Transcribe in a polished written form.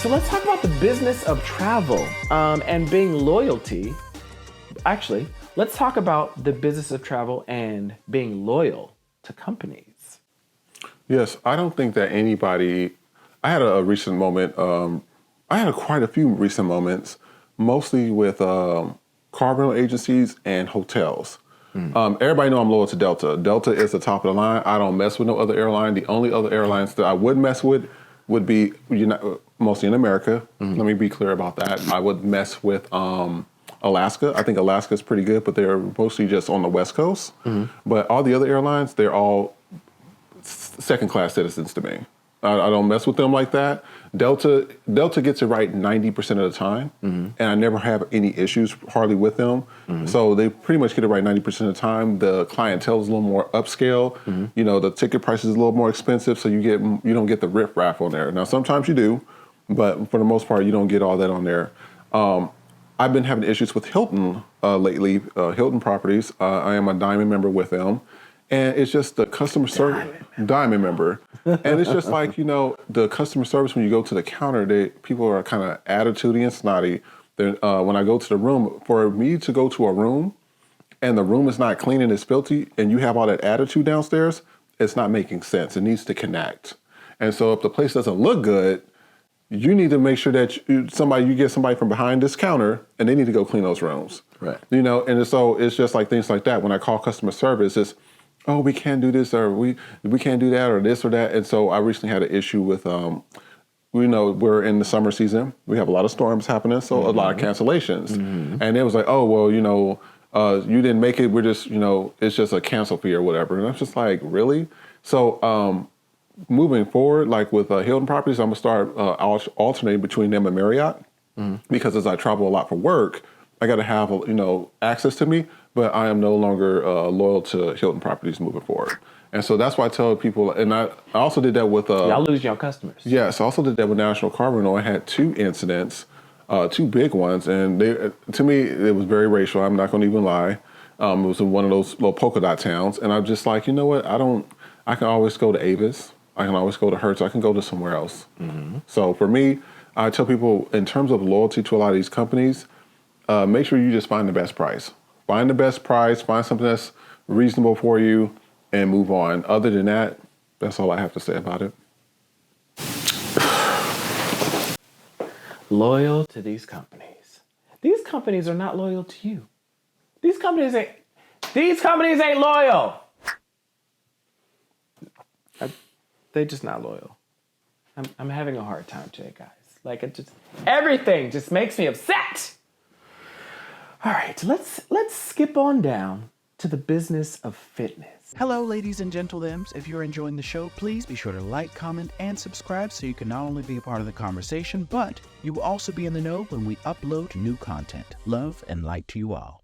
So let's talk about the business of travel and being loyalty. Actually, let's talk about the business of travel and being loyal to companies. Yes, I don't think that anybody. I had a recent moment. I had quite a few recent moments, mostly with car rental agencies and hotels. Everybody know I'm loyal to Delta. Delta is the top of the line. I don't mess with no other airline. The only other airlines that I would mess with would be mostly in America. Let me be clear about that. I would mess with Alaska. I think Alaska is pretty good, but they're mostly just on the West Coast. But all the other airlines, they're all second-class citizens to me. I don't mess with them like that. Delta gets it right 90% of the time, and I never have any issues hardly with them. So they pretty much get it right 90% of the time. The clientele is a little more upscale. You know, the ticket price is a little more expensive, so you don't get the riff-raff on there. Now sometimes you do, but for the most part, you don't get all that on there. I've been having issues with Hilton lately, Hilton Properties. I am a Diamond member with them. And it's just the customer service, Diamond member. And it's just like, you know, the customer service when you go to the counter, people are kind of attitudey and snotty. Then when I go to the room, for me to go to a room and the room is not clean and it's filthy and you have all that attitude downstairs, it's not making sense. It needs to connect. And so if the place doesn't look good, you need to make sure that you get somebody from behind this counter and they need to go clean those rooms. Right. You know, and so it's just like things like that. When I call customer service, it's, oh, we can't do this, or we can't do that, or this or that. And so I recently had an issue with, we're in the summer season. We have a lot of storms happening, so a lot of cancellations. And it was like, oh, well, you didn't make it. We're just, it's just a cancel fee or whatever. And I'm just like, really? So moving forward, like with Hilton Properties, I'm going to start alternating between them and Marriott because as I travel a lot for work, I got to have, access to me. But I am no longer loyal to Hilton Properties moving forward. And so that's why I tell people, and I also did that with... Y'all lose your customers. Yes, I also did that with National Car Rental. I had 2 incidents, 2 big ones, and to me, it was very racial. I'm not going to even lie. It was in one of those little polka dot towns, and I'm just like, you know what, I can always go to Avis. I can always go to Hertz. I can go to somewhere else. So for me, I tell people, in terms of loyalty to a lot of these companies, make sure you just find the best price. Find the best price, find something that's reasonable for you, and move on. Other than that, that's all I have to say about it. Loyal to these companies. These companies are not loyal to you. These companies ain't loyal. They're just not loyal. I'm having a hard time today, guys. Like everything just makes me upset. All right, let's skip on down to the business of fitness. Hello, ladies and gentlemen. If you're enjoying the show, please be sure to like, comment, and subscribe so you can not only be a part of the conversation, but you will also be in the know when we upload new content. Love and light to you all.